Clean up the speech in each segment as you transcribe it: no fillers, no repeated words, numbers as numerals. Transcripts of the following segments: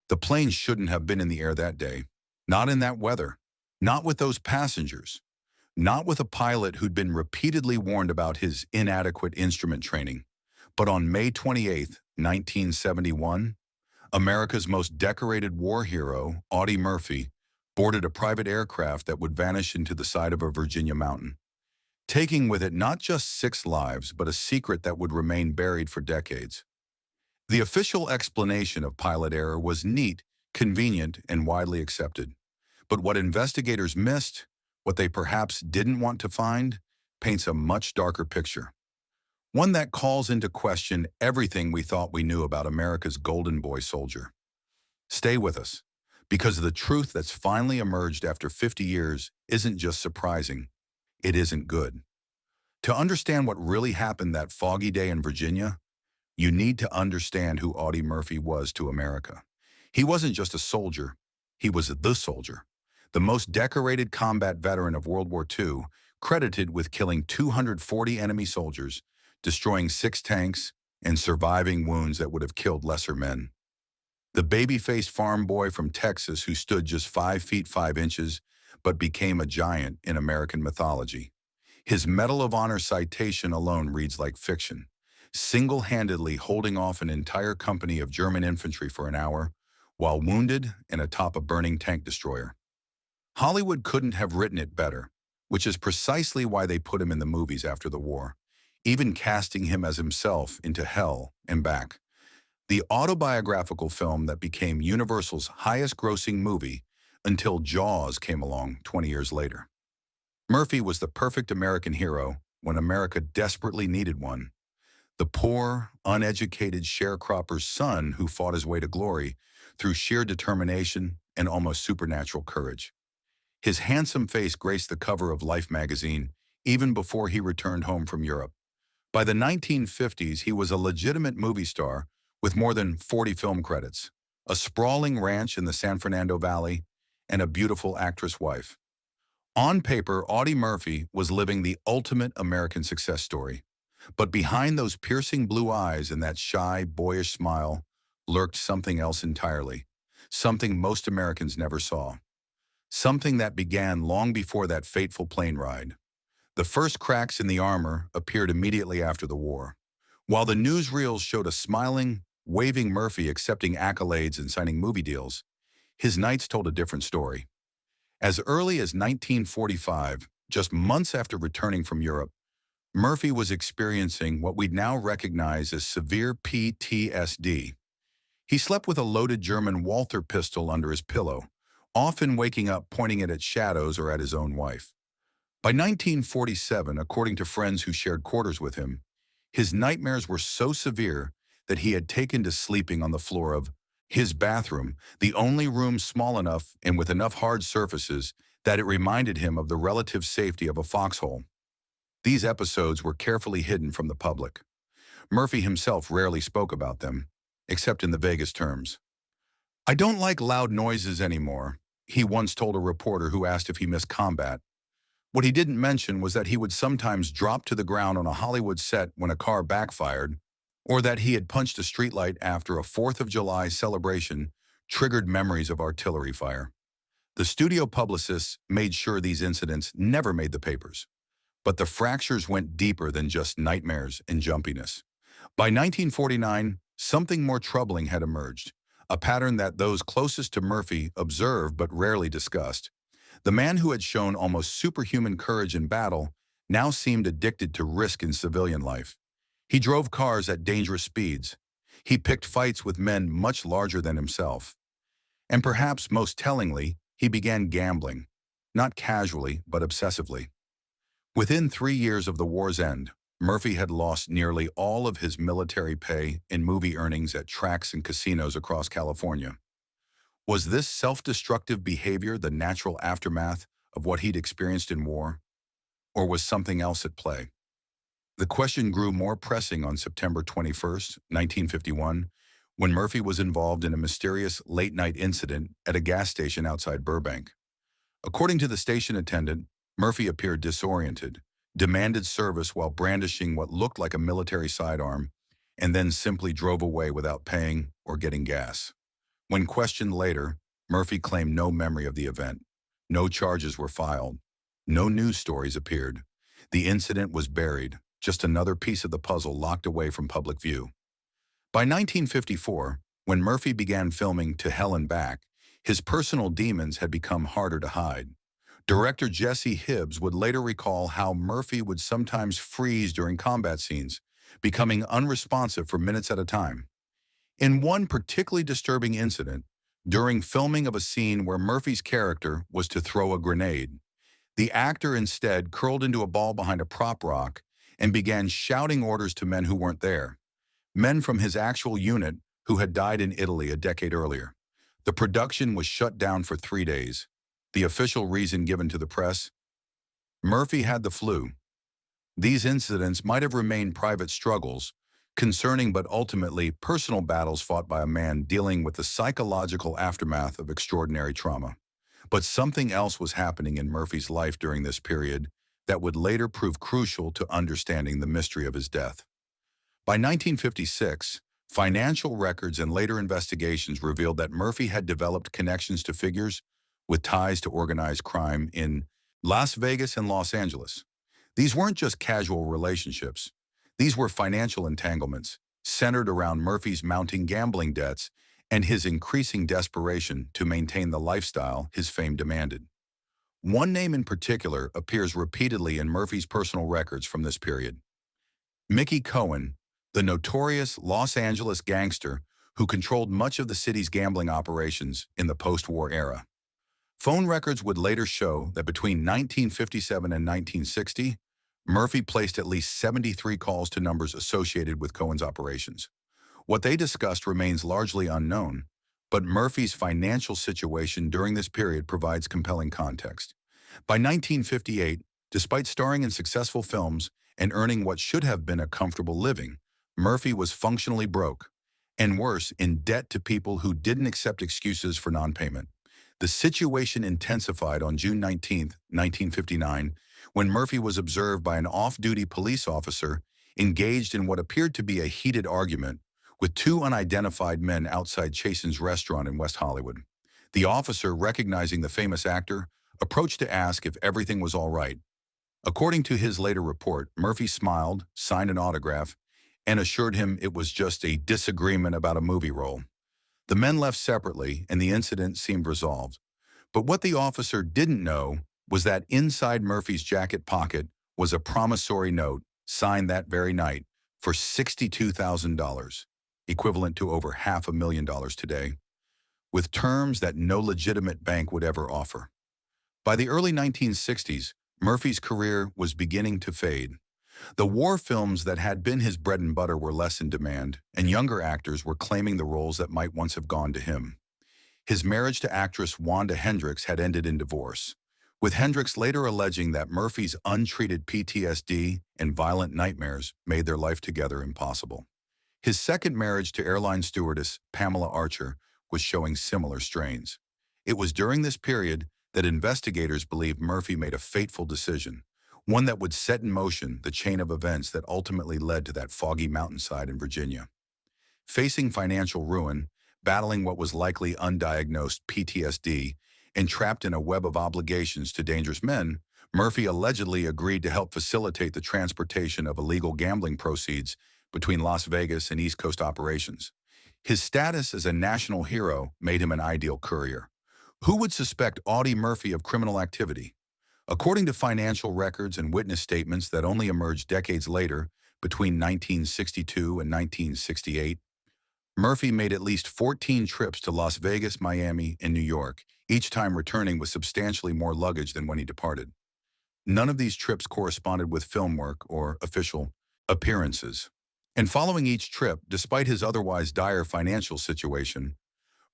The plane shouldn't have been in the air that day. Not in that weather. Not with those passengers. Not with a pilot who'd been repeatedly warned about his inadequate instrument training. But on May 28th, 1971, America's most decorated war hero, Audie Murphy, boarded a private aircraft that would vanish into the side of a Virginia mountain, taking with it not just 6 lives, but a secret that would remain buried for decades. The official explanation of pilot error was neat, convenient, and widely accepted. But what investigators missed, what they perhaps didn't want to find, paints a much darker picture. One that calls into question everything we thought we knew about America's golden boy soldier. Stay with us, because the truth that's finally emerged after 50 years isn't just surprising, it isn't good. To understand what really happened that foggy day in Virginia, you need to understand who Audie Murphy was to America. He wasn't just a soldier, he was the soldier. The most decorated combat veteran of World War II, credited with killing 240 enemy soldiers, destroying 6 tanks, and surviving wounds that would have killed lesser men. The baby-faced farm boy from Texas who stood just 5 feet 5 inches, but became a giant in American mythology. His Medal of Honor citation alone reads like fiction, single-handedly holding off an entire company of German infantry for an hour, while wounded and atop a burning tank destroyer. Hollywood couldn't have written it better, which is precisely why they put him in the movies after the war, even casting him as himself into hell and back. The autobiographical film that became Universal's highest-grossing movie until Jaws came along 20 years later. Murphy was the perfect American hero when America desperately needed one. The poor, uneducated sharecropper's son who fought his way to glory through sheer determination and almost supernatural courage. His handsome face graced the cover of Life magazine even before he returned home from Europe. By the 1950s, he was a legitimate movie star with more than 40 film credits, a sprawling ranch in the San Fernando Valley, and a beautiful actress wife. On paper, Audie Murphy was living the ultimate American success story. But behind those piercing blue eyes and that shy, boyish smile lurked something else entirely, something most Americans never saw. Something that began long before that fateful plane ride. The first cracks in the armor appeared immediately after the war. While the newsreels showed a smiling, waving Murphy accepting accolades and signing movie deals, his nights told a different story. As early as 1945, just months after returning from Europe, Murphy was experiencing what we'd now recognize as severe PTSD. He slept with a loaded German Walther pistol under his pillow, often waking up pointing it at shadows or at his own wife. By 1947, according to friends who shared quarters with him, his nightmares were so severe that he had taken to sleeping on the floor of his bathroom, the only room small enough and with enough hard surfaces that it reminded him of the relative safety of a foxhole. These episodes were carefully hidden from the public. Murphy himself rarely spoke about them, except in the vaguest terms. "I don't like loud noises anymore," he once told a reporter who asked if he missed combat. What he didn't mention was that he would sometimes drop to the ground on a Hollywood set when a car backfired, or that he had punched a streetlight after a 4th of July celebration triggered memories of artillery fire. The studio publicists made sure these incidents never made the papers. But the fractures went deeper than just nightmares and jumpiness. By 1949, something more troubling had emerged, a pattern that those closest to Murphy observed but rarely discussed. The man who had shown almost superhuman courage in battle now seemed addicted to risk in civilian life. He drove cars at dangerous speeds. He picked fights with men much larger than himself. And perhaps most tellingly, he began gambling, not casually but obsessively. Within 3 years of the war's end, Murphy had lost nearly all of his military pay and movie earnings at tracks and casinos across California. Was this self-destructive behavior the natural aftermath of what he'd experienced in war? Or was something else at play? The question grew more pressing on September 21st, 1951, when Murphy was involved in a mysterious late-night incident at a gas station outside Burbank. According to the station attendant, Murphy appeared disoriented, demanded service while brandishing what looked like a military sidearm, and then simply drove away without paying or getting gas. When questioned later, Murphy claimed no memory of the event. No charges were filed. No news stories appeared. The incident was buried, just another piece of the puzzle locked away from public view. By 1954, when Murphy began filming To Hell and Back, his personal demons had become harder to hide. Director Jesse Hibbs would later recall how Murphy would sometimes freeze during combat scenes, becoming unresponsive for minutes at a time. In one particularly disturbing incident, during filming of a scene where Murphy's character was to throw a grenade, the actor instead curled into a ball behind a prop rock and began shouting orders to men who weren't there, men from his actual unit who had died in Italy a decade earlier. The production was shut down for 3 days. The official reason given to the press? Murphy had the flu. These incidents might have remained private struggles, concerning but ultimately personal battles fought by a man dealing with the psychological aftermath of extraordinary trauma. But something else was happening in Murphy's life during this period that would later prove crucial to understanding the mystery of his death. By 1956, financial records and later investigations revealed that Murphy had developed connections to figures with ties to organized crime in Las Vegas and Los Angeles. These weren't just casual relationships. These were financial entanglements, centered around Murphy's mounting gambling debts and his increasing desperation to maintain the lifestyle his fame demanded. One name in particular appears repeatedly in Murphy's personal records from this period: Mickey Cohen, the notorious Los Angeles gangster who controlled much of the city's gambling operations in the post-war era. Phone records would later show that between 1957 and 1960, Murphy placed at least 73 calls to numbers associated with Cohen's operations. What they discussed remains largely unknown, but Murphy's financial situation during this period provides compelling context. By 1958, despite starring in successful films and earning what should have been a comfortable living, Murphy was functionally broke, and worse, in debt to people who didn't accept excuses for non-payment. The situation intensified on June 19, 1959, when Murphy was observed by an off-duty police officer engaged in what appeared to be a heated argument with two unidentified men outside Chasen's restaurant in West Hollywood. The officer, recognizing the famous actor, approached to ask if everything was all right. According to his later report, Murphy smiled, signed an autograph, and assured him it was just a disagreement about a movie role. The men left separately, and the incident seemed resolved. But what the officer didn't know was that inside Murphy's jacket pocket was a promissory note, signed that very night, for $62,000, equivalent to over $500,000 today, with terms that no legitimate bank would ever offer. By the early 1960s, Murphy's career was beginning to fade. The war films that had been his bread and butter were less in demand, and younger actors were claiming the roles that might once have gone to him. His marriage to actress Wanda Hendricks had ended in divorce, with Hendricks later alleging that Murphy's untreated PTSD and violent nightmares made their life together impossible. His second marriage to airline stewardess Pamela Archer was showing similar strains. It was during this period that investigators believed Murphy made a fateful decision, one that would set in motion the chain of events that ultimately led to that foggy mountainside in Virginia. Facing financial ruin, battling what was likely undiagnosed PTSD, and trapped in a web of obligations to dangerous men, Murphy allegedly agreed to help facilitate the transportation of illegal gambling proceeds between Las Vegas and East Coast operations. His status as a national hero made him an ideal courier. Who would suspect Audie Murphy of criminal activity? According to financial records and witness statements that only emerged decades later, between 1962 and 1968, Murphy made at least 14 trips to Las Vegas, Miami, and New York, each time returning with substantially more luggage than when he departed. None of these trips corresponded with film work or official appearances. And following each trip, despite his otherwise dire financial situation,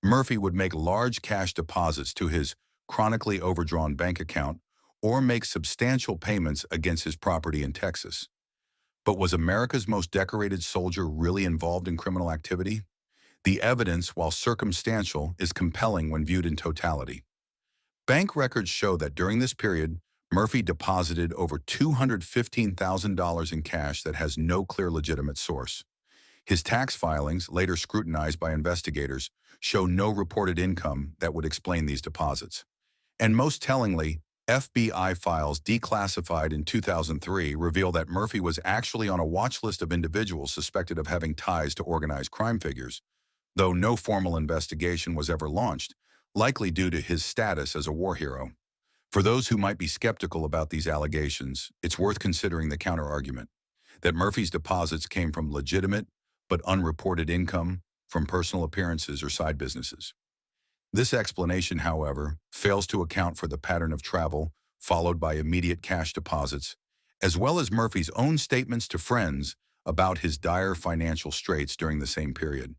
Murphy would make large cash deposits to his chronically overdrawn bank account or make substantial payments against his property in Texas. But was America's most decorated soldier really involved in criminal activity? The evidence, while circumstantial, is compelling when viewed in totality. Bank records show that during this period, Murphy deposited over $215,000 in cash that has no clear legitimate source. His tax filings, later scrutinized by investigators, show no reported income that would explain these deposits. And most tellingly, FBI files declassified in 2003 reveal that Murphy was actually on a watch list of individuals suspected of having ties to organized crime figures, though no formal investigation was ever launched, likely due to his status as a war hero. For those who might be skeptical about these allegations, it's worth considering the counterargument that Murphy's deposits came from legitimate but unreported income from personal appearances or side businesses. This explanation, however, fails to account for the pattern of travel followed by immediate cash deposits, as well as Murphy's own statements to friends about his dire financial straits during the same period.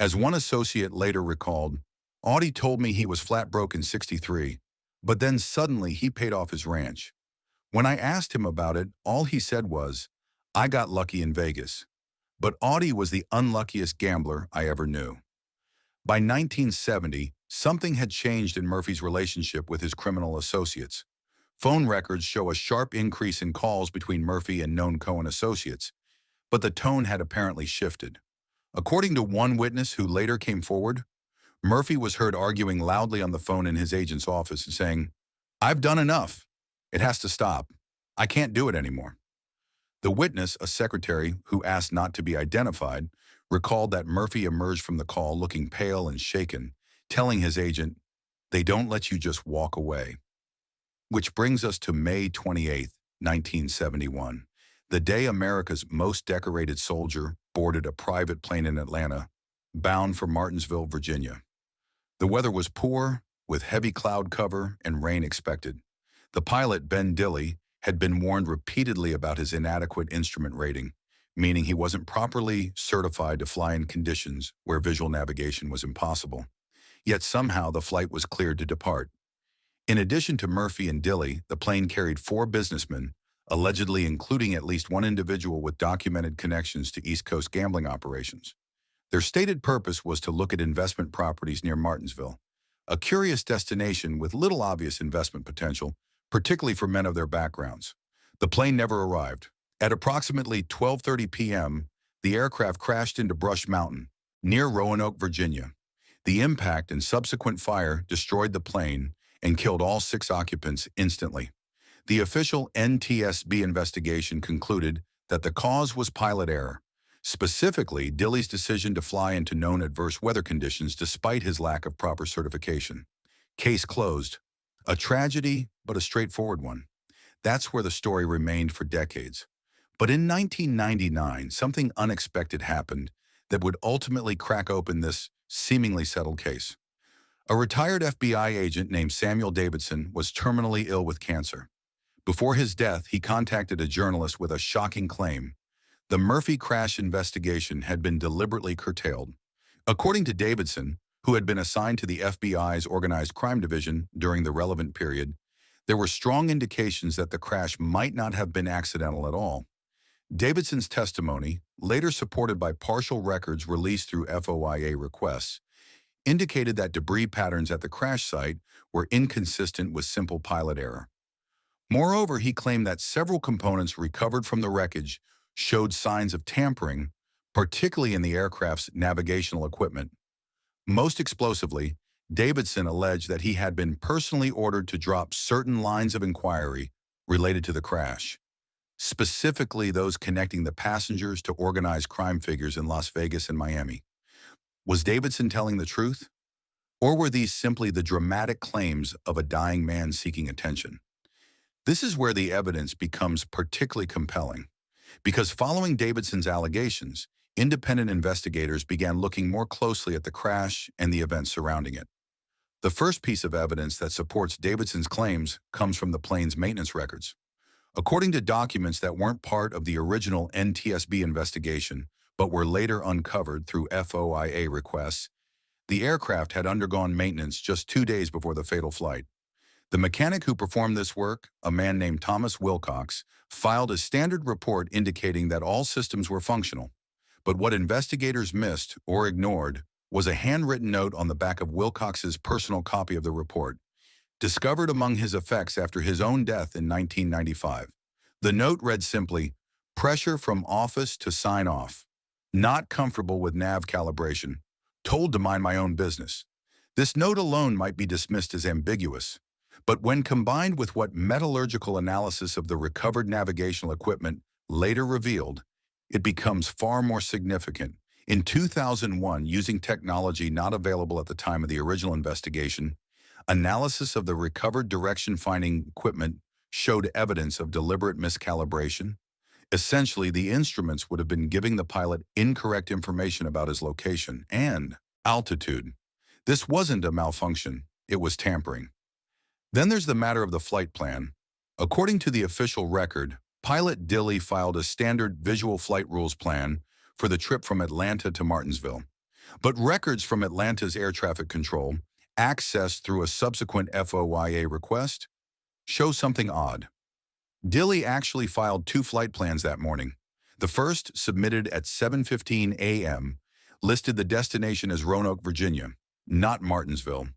As one associate later recalled, Audie told me he was flat broke in '63, but then suddenly he paid off his ranch. When I asked him about it, all he said was, "I got lucky in Vegas." But Audie was the unluckiest gambler I ever knew. By 1970, something had changed in Murphy's relationship with his criminal associates. Phone records show a sharp increase in calls between Murphy and known Cohen associates, but the tone had apparently shifted. According to one witness who later came forward, Murphy was heard arguing loudly on the phone in his agent's office and saying, "I've done enough. It has to stop. I can't do it anymore." The witness, a secretary who asked not to be identified, recalled that Murphy emerged from the call looking pale and shaken, telling his agent, "They don't let you just walk away." Which brings us to May 28, 1971, the day America's most decorated soldier boarded a private plane in Atlanta, bound for Martinsville, Virginia. The weather was poor, with heavy cloud cover and rain expected. The pilot, Ben Dilley, had been warned repeatedly about his inadequate instrument rating, meaning he wasn't properly certified to fly in conditions where visual navigation was impossible. Yet somehow the flight was cleared to depart. In addition to Murphy and Dilley, the plane carried 4 businessmen, allegedly including at least one individual with documented connections to East Coast gambling operations. Their stated purpose was to look at investment properties near Martinsville, a curious destination with little obvious investment potential, particularly for men of their backgrounds. The plane never arrived. At approximately 12:30 p.m., the aircraft crashed into Brush Mountain, near Roanoke, Virginia. The impact and subsequent fire destroyed the plane and killed all 6 occupants instantly. The official NTSB investigation concluded that the cause was pilot error, specifically Dilley's decision to fly into known adverse weather conditions despite his lack of proper certification. Case closed. A tragedy, but a straightforward one. That's where the story remained for decades. But in 1999, something unexpected happened that would ultimately crack open this seemingly settled case. A retired FBI agent named Samuel Davidson was terminally ill with cancer. Before his death, he contacted a journalist with a shocking claim. The Murphy crash investigation had been deliberately curtailed. According to Davidson, who had been assigned to the FBI's Organized Crime Division during the relevant period, there were strong indications that the crash might not have been accidental at all. Davidson's testimony, later supported by partial records released through FOIA requests, indicated that debris patterns at the crash site were inconsistent with simple pilot error. Moreover, he claimed that several components recovered from the wreckage showed signs of tampering, particularly in the aircraft's navigational equipment. Most explosively, Davidson alleged that he had been personally ordered to drop certain lines of inquiry related to the crash, specifically those connecting the passengers to organized crime figures in Las Vegas and Miami. Was Davidson telling the truth? Or were these simply the dramatic claims of a dying man seeking attention? This is where the evidence becomes particularly compelling, because following Davidson's allegations, independent investigators began looking more closely at the crash and the events surrounding it. The first piece of evidence that supports Davidson's claims comes from the plane's maintenance records. According to documents that weren't part of the original NTSB investigation, but were later uncovered through FOIA requests, the aircraft had undergone maintenance just 2 days before the fatal flight. The mechanic who performed this work, a man named Thomas Wilcox, filed a standard report indicating that all systems were functional. But what investigators missed or ignored was a handwritten note on the back of Wilcox's personal copy of the report, discovered among his effects after his own death in 1995. The note read simply, "Pressure from office to sign off. Not comfortable with nav calibration. told to mind my own business. This note alone might be dismissed as ambiguous, but when combined with what metallurgical analysis of the recovered navigational equipment later revealed, it becomes far more significant. In 2001, using technology not available at the time of the original investigation, analysis of the recovered direction-finding equipment showed evidence of deliberate miscalibration. Essentially, the instruments would have been giving the pilot incorrect information about his location and altitude. This wasn't a malfunction, it was tampering. Then there's the matter of the flight plan. According to the official record, pilot Dilley filed a standard visual flight rules plan for the trip from Atlanta to Martinsville. But records from Atlanta's air traffic control, accessed through a subsequent FOIA request, show something odd. Dilley actually filed two flight plans that morning. The first, submitted at 7:15 a.m., listed the destination as Roanoke, Virginia, not Martinsville.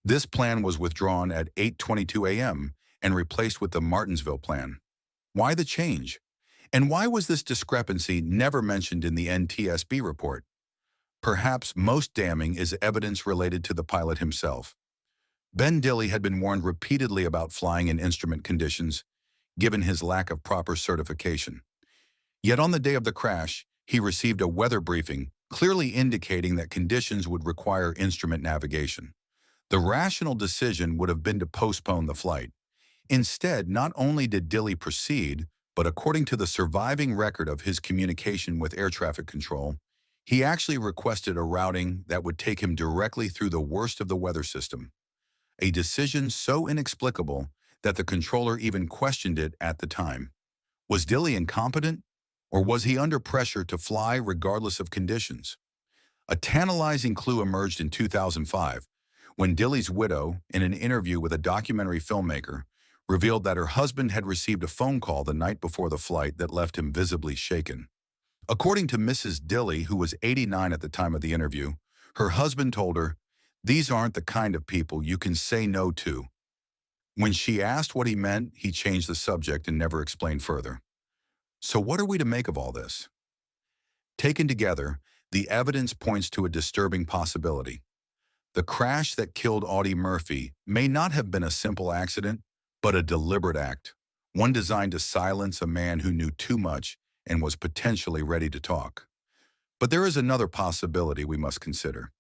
This plan was withdrawn at 8:22 a.m. and replaced with the Martinsville plan. Why the change? And why was this discrepancy never mentioned in the NTSB report? Perhaps most damning is evidence related to the pilot himself. Ben Dilley had been warned repeatedly about flying in instrument conditions, given his lack of proper certification. Yet on the day of the crash, he received a weather briefing, clearly indicating that conditions would require instrument navigation. The rational decision would have been to postpone the flight. Instead, not only did Dilley proceed, but according to the surviving record of his communication with air traffic control, he actually requested a routing that would take him directly through the worst of the weather system. A decision so inexplicable that the controller even questioned it at the time. Was Dilley incompetent, or was he under pressure to fly regardless of conditions? A tantalizing clue emerged in 2005 when Dilley's widow, in an interview with a documentary filmmaker, revealed that her husband had received a phone call the night before the flight that left him visibly shaken. According to Mrs. Dilley, who was 89 at the time of the interview, her husband told her, "These aren't the kind of people you can say no to." When she asked what he meant, he changed the subject and never explained further. So what are we to make of all this? Taken together, the evidence points to a disturbing possibility. The crash that killed Audie Murphy may not have been a simple accident, but a deliberate act, one designed to silence a man who knew too much and was potentially ready to talk. But there is another possibility we must consider.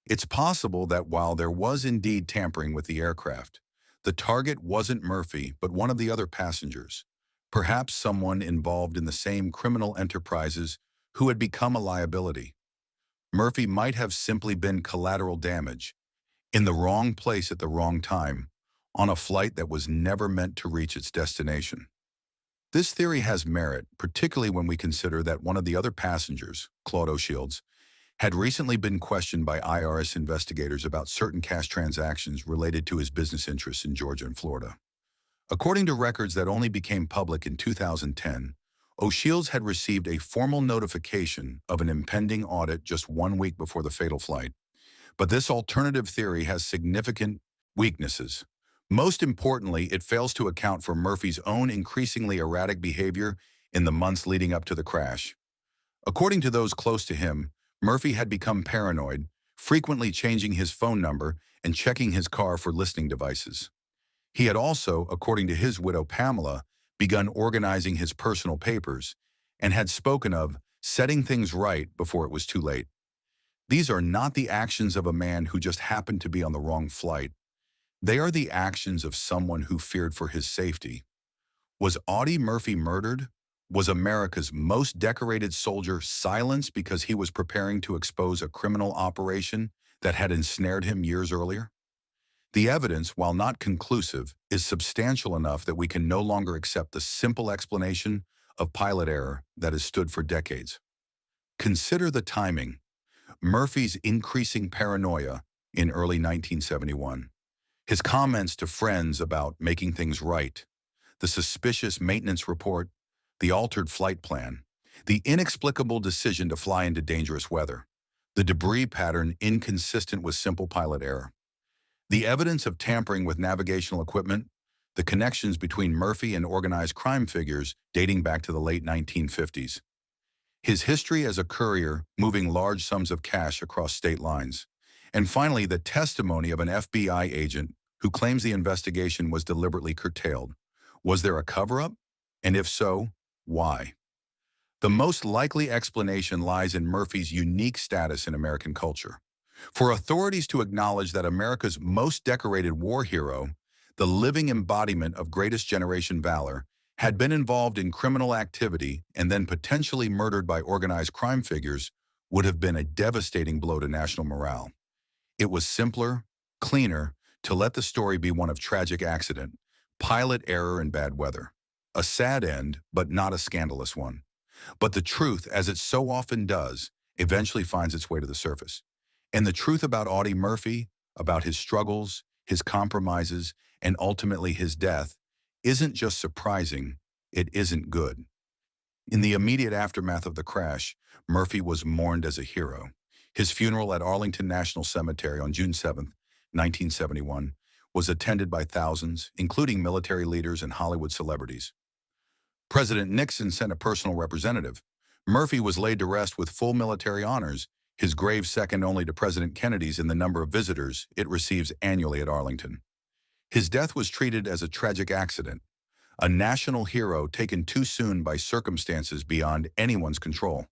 It's possible that while there was indeed tampering with the aircraft, the target wasn't Murphy, but one of the other passengers, perhaps someone involved in the same criminal enterprises who had become a liability. Murphy might have simply been collateral damage, in the wrong place at the wrong time, on a flight that was never meant to reach its destination. This theory has merit, particularly when we consider that one of the other passengers, Claude O'Shields, had recently been questioned by IRS investigators about certain cash transactions related to his business interests in Georgia and Florida. According to records that only became public in 2010, O'Shields had received a formal notification of an impending audit just 1 week before the fatal flight. But this alternative theory has significant weaknesses. Most importantly, it fails to account for Murphy's own increasingly erratic behavior in the months leading up to the crash. According to those close to him, Murphy had become paranoid, frequently changing his phone number and checking his car for listening devices. He had also, according to his widow Pamela, begun organizing his personal papers and had spoken of setting things right before it was too late. These are not the actions of a man who just happened to be on the wrong flight. They are the actions of someone who feared for his safety. Was Audie Murphy murdered? Was America's most decorated soldier silenced because he was preparing to expose a criminal operation that had ensnared him years earlier? The evidence, while not conclusive, is substantial enough that we can no longer accept the simple explanation of pilot error that has stood for decades. Consider the timing. Murphy's increasing paranoia in early 1971. His comments to friends about making things right. The suspicious maintenance report. The altered flight plan. The inexplicable decision to fly into dangerous weather. The debris pattern inconsistent with simple pilot error. The evidence of tampering with navigational equipment, the connections between Murphy and organized crime figures dating back to the late 1950s. his history as a courier moving large sums of cash across state lines, and finally the testimony of an FBI agent who claims the investigation was deliberately curtailed. Was there a cover-up? And if so, why? The most likely explanation lies in Murphy's unique status in American culture. For authorities to acknowledge that America's most decorated war hero, the living embodiment of greatest generation valor, had been involved in criminal activity and then potentially murdered by organized crime figures would have been a devastating blow to national morale. It was simpler, cleaner, to let the story be one of tragic accident, pilot error and bad weather. A sad end, but not a scandalous one. But the truth, as it so often does, eventually finds its way to the surface. And the truth about Audie Murphy, about his struggles, his compromises, and ultimately his death, isn't just surprising, it isn't good. In the immediate aftermath of the crash, Murphy was mourned as a hero. His funeral at Arlington National Cemetery on June 7, 1971, was attended by thousands, including military leaders and Hollywood celebrities. President Nixon sent a personal representative. Murphy was laid to rest with full military honors, his grave second only to President Kennedy's in the number of visitors it receives annually at Arlington. His death was treated as a tragic accident, a national hero taken too soon by circumstances beyond anyone's control.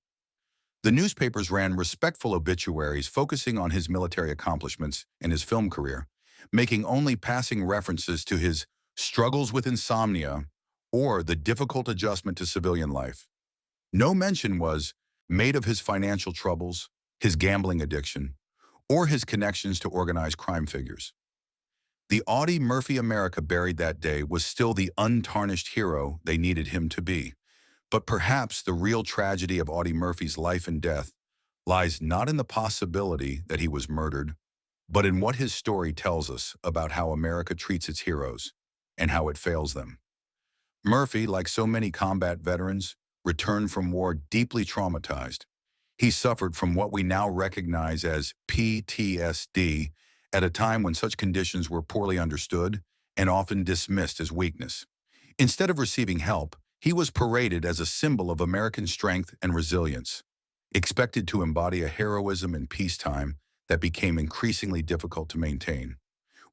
The newspapers ran respectful obituaries focusing on his military accomplishments and his film career, making only passing references to his struggles with insomnia or the difficult adjustment to civilian life. No mention was made of his financial troubles, his gambling addiction, or his connections to organized crime figures. The Audie Murphy America buried that day was still the untarnished hero they needed him to be. But perhaps the real tragedy of Audie Murphy's life and death lies not in the possibility that he was murdered, but in what his story tells us about how America treats its heroes and how it fails them. Murphy, like so many combat veterans, returned from war deeply traumatized. He suffered from what we now recognize as PTSD at a time when such conditions were poorly understood and often dismissed as weakness. Instead of receiving help, he was paraded as a symbol of American strength and resilience, expected to embody a heroism in peacetime that became increasingly difficult to maintain.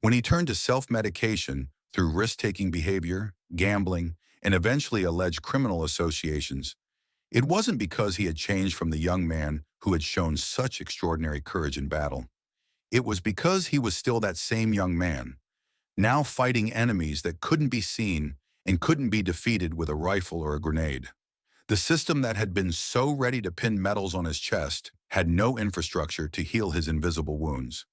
When he turned to self-medication through risk-taking behavior, gambling, and eventually alleged criminal associations, it wasn't because he had changed from the young man who had shown such extraordinary courage in battle. It was because he was still that same young man, now fighting enemies that couldn't be seen and couldn't be defeated with a rifle or a grenade. The system that had been so ready to pin medals on his chest had no infrastructure to heal his invisible wounds.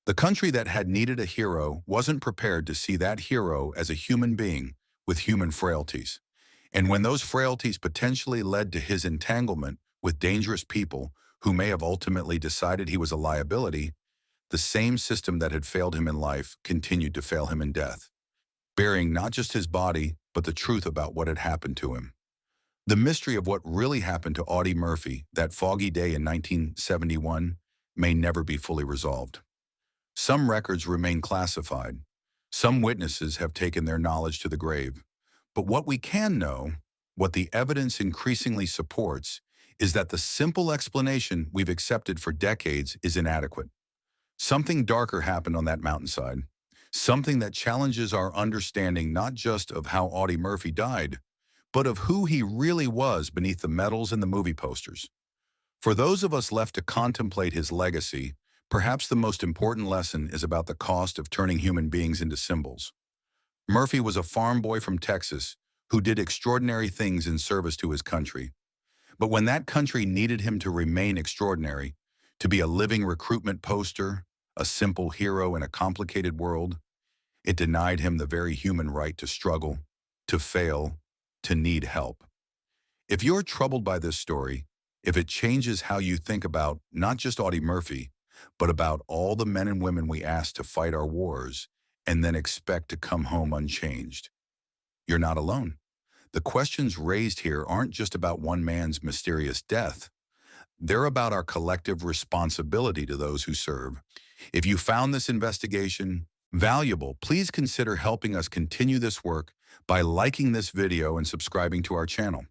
The country that had needed a hero wasn't prepared to see that hero as a human being with human frailties. And when those frailties potentially led to his entanglement with dangerous people who may have ultimately decided he was a liability, the same system that had failed him in life continued to fail him in death, burying not just his body, but the truth about what had happened to him. The mystery of what really happened to Audie Murphy that foggy day in 1971 may never be fully resolved. Some records remain classified. Some witnesses have taken their knowledge to the grave. But what we can know, what the evidence increasingly supports, is that the simple explanation we've accepted for decades is inadequate. Something darker happened on that mountainside. Something that challenges our understanding not just of how Audie Murphy died, but of who he really was beneath the medals and the movie posters. For those of us left to contemplate his legacy, perhaps the most important lesson is about the cost of turning human beings into symbols. Murphy was a farm boy from Texas who did extraordinary things in service to his country. But when that country needed him to remain extraordinary, to be a living recruitment poster, a simple hero in a complicated world, it denied him the very human right to struggle, to fail, to need help. If you're troubled by this story, if it changes how you think about not just Audie Murphy, but about all the men and women we asked to fight our wars and then expect to come home unchanged, you're not alone. The questions raised here aren't just about one man's mysterious death. They're about our collective responsibility to those who serve. If you found this investigation valuable, please consider helping us continue this work by liking this video and subscribing to our channel.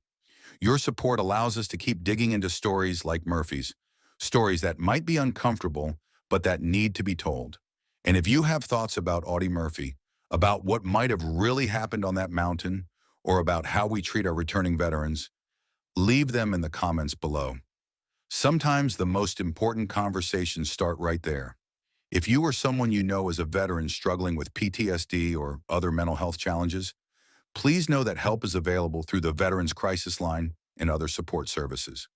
Your support allows us to keep digging into stories like Murphy's, stories that might be uncomfortable, but that need to be told. And if you have thoughts about Audie Murphy, about what might have really happened on that mountain, or about how we treat our returning veterans, leave them in the comments below. Sometimes the most important conversations start right there. If you or someone you know is a veteran struggling with PTSD or other mental health challenges, please know that help is available through the Veterans Crisis Line and other support services.